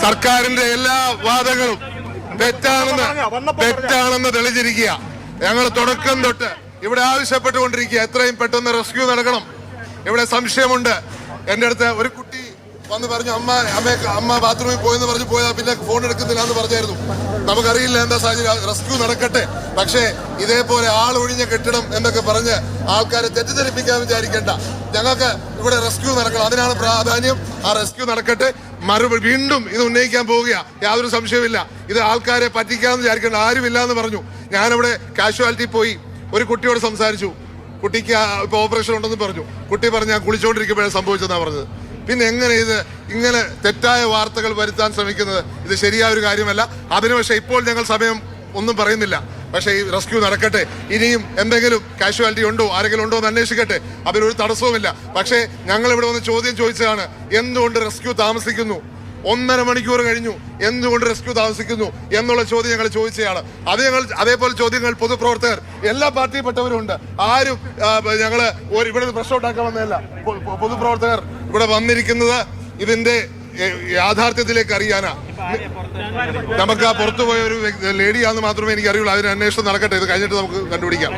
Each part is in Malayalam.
സർക്കാരിന്റെ എല്ലാ വാദങ്ങളും തെറ്റാണെന്ന് തെളിഞ്ഞിരിക്കുക. ഞങ്ങൾ തുടക്കം തൊട്ട് ഇവിടെ ആവശ്യപ്പെട്ടുകൊണ്ടിരിക്കുക, എത്രയും പെട്ടെന്ന് റെസ്ക്യൂ നടക്കണം. ഇവിടെ സംശയമുണ്ട്. എന്റെ അടുത്ത് ഒരു കുട്ടി വന്ന് പറഞ്ഞു, അമ്മ ബാത്റൂമിൽ പോയെന്ന് പറഞ്ഞു പോയാൽ പിന്നെ ഫോൺ എടുക്കുന്നില്ല എന്ന് പറഞ്ഞായിരുന്നു. നമുക്കറിയില്ല എന്താ സാഹചര്യം, റെസ്ക്യൂ നടക്കട്ടെ. പക്ഷേ ഇതേപോലെ ആളൊഴിഞ്ഞ കെട്ടിടം എന്നൊക്കെ പറഞ്ഞ് ആൾക്കാരെ തെറ്റിദ്ധരിപ്പിക്കാൻ വിചാരിക്കേണ്ട. ഞങ്ങൾക്ക് ഇവിടെ റെസ്ക്യൂ നടക്കണം, അതിനാണ് പ്രാധാന്യം. ആ റെസ്ക്യൂ നടക്കട്ടെ. വീണ്ടും ഇത് ഉന്നയിക്കാൻ പോവുക, യാതൊരു സംശയമില്ല. ഇത് ആൾക്കാരെ പറ്റിക്കാന്ന് വിചാരിക്കേണ്ട, ആരുമില്ല എന്ന് പറഞ്ഞു. ഞാനവിടെ കാഷ്വാലിറ്റി പോയി ഒരു കുട്ടിയോട് സംസാരിച്ചു. കുട്ടിക്ക് ഇപ്പൊ ഓപ്പറേഷൻ ഉണ്ടെന്ന് പറഞ്ഞു. കുട്ടി പറഞ്ഞു ഞാൻ കുളിച്ചുകൊണ്ടിരിക്കുമ്പോഴാണ് സംഭവിച്ചതെന്നാണ് പറഞ്ഞത്. പിന്നെ എങ്ങനെ ഇങ്ങനെ തെറ്റായ വാർത്തകൾ വരുത്താൻ ശ്രമിക്കുന്നത്? ഇത് ശരിയായ ഒരു കാര്യമല്ല. അതിന് പക്ഷേ ഇപ്പോൾ ഞങ്ങൾ സമയം ഒന്നും പറയുന്നില്ല. പക്ഷേ ഈ റെസ്ക്യൂ നടക്കട്ടെ. ഇനിയും എന്തെങ്കിലും കാഷ്വാലിറ്റി ഉണ്ടോ, ആരെങ്കിലും ഉണ്ടോ എന്ന് അന്വേഷിക്കട്ടെ. അതിനൊരു തടസ്സവുമില്ല. പക്ഷേ ഞങ്ങൾ ഇവിടെ വന്ന് ചോദ്യം ചോദിച്ചതാണ്, എന്തുകൊണ്ട് റെസ്ക്യൂ താമസിക്കുന്നു? 1.5 മണിക്കൂർ കഴിഞ്ഞു, എന്തുകൊണ്ട് റെസ്ക്യൂ താമസിക്കുന്നു എന്നുള്ള ചോദ്യം ഞങ്ങൾ ചോദിച്ചതാണ്. അതേപോലെ ചോദ്യങ്ങൾ പൊതുപ്രവർത്തകർ എല്ലാ പാർട്ടിയിൽപ്പെട്ടവരും ഉണ്ട്. ആരും ഞങ്ങള് ഇവിടെ പ്രശ്നം ഉണ്ടാക്കാൻ വന്നതല്ല. പൊതുപ്രവർത്തകർ ഇവിടെ വന്നിരിക്കുന്നത് ഇതിന്റെ യാഥാർത്ഥ്യത്തിലേക്ക് അറിയാനാ. നമുക്ക് ആ പുറത്തുപോയ ഒരു ലേഡിയാന്ന് മാത്രമേ എനിക്ക് അറിയുള്ളൂ. അതിന് അന്വേഷണം നടക്കട്ടെ. ഇത് കഴിഞ്ഞിട്ട് നമുക്ക് കണ്ടുപിടിക്കാം.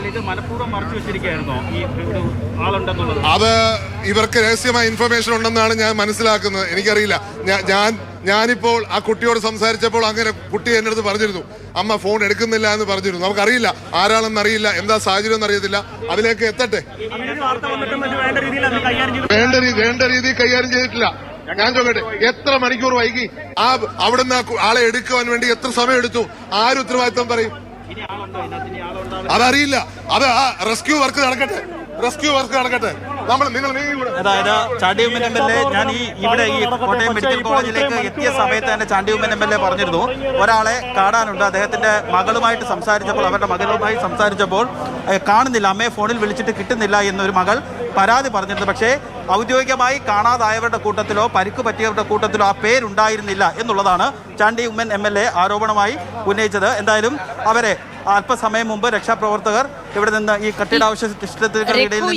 അത് ഇവർക്ക് രഹസ്യമായ ഇൻഫർമേഷൻ ഉണ്ടെന്നാണ് ഞാൻ മനസ്സിലാക്കുന്നത്. എനിക്കറിയില്ല. ഞാനിപ്പോൾ ആ കുട്ടിയോട് സംസാരിച്ചപ്പോൾ അങ്ങനെ കുട്ടി എൻ്റെ അടുത്ത് പറഞ്ഞിരുന്നു, അമ്മ ഫോൺ എടുക്കുന്നില്ല എന്ന് പറഞ്ഞിരുന്നു. നമുക്കറിയില്ല, ആരാണെന്ന് അറിയില്ല, എന്താ സാഹചര്യം എന്നറിയത്തില്ല. അതിലേക്ക് എത്തട്ടെ. വേണ്ട രീതിയിൽ കൈകാര്യം ചെയ്തിട്ടില്ല. ഞാൻ ചോദിക്കട്ടെ, എത്ര മണിക്കൂർ വൈകി? അവിടുന്ന് ആളെ എടുക്കുവാൻ വേണ്ടി എത്ര സമയം എടുത്തു? ആര് ഉത്തരവാദിത്വം പറയും? അതറിയില്ല. അത് ആ റെസ്ക്യൂ വർക്ക് നടക്കട്ടെ. അതായത് ചാണ്ടിയുമ്മൻ MLA, ഞാൻ ഇവിടെ ഈ കോട്ടയം മെഡിക്കൽ കോളേജിലേക്ക് എത്തിയ സമയത്ത് തന്നെ ചാണ്ടിയുമ്മൻ MLA പറഞ്ഞിരുന്നു, ഒരാളെ കാണാനുണ്ട്. അദ്ദേഹത്തിന്റെ മകളുമായിട്ട് സംസാരിച്ചപ്പോൾ, അവരുടെ മകളുമായി സംസാരിച്ചപ്പോൾ കാണുന്നില്ല, അമ്മയെ ഫോണിൽ വിളിച്ചിട്ട് കിട്ടുന്നില്ല എന്നൊരു മകൾ പരാതി പറഞ്ഞിരുന്നു. പക്ഷേ ഔദ്യോഗികമായി കാണാതായവരുടെ കൂട്ടത്തിലോ പരിക്ക് പറ്റിയവരുടെ കൂട്ടത്തിലോ ആ പേരുണ്ടായിരുന്നില്ല എന്നുള്ളതാണ് ചാണ്ടിയുമ്മൻ MLA ആരോപണമായി ഉന്നയിച്ചത്. എന്തായാലും അവരെ അല്പസമയം മുമ്പ് രക്ഷാപ്രവർത്തകർ ഇവിടെ നിന്ന് ഈ കെട്ടിടാവശിഷ്ടത്തിനിടയിൽ നിന്ന്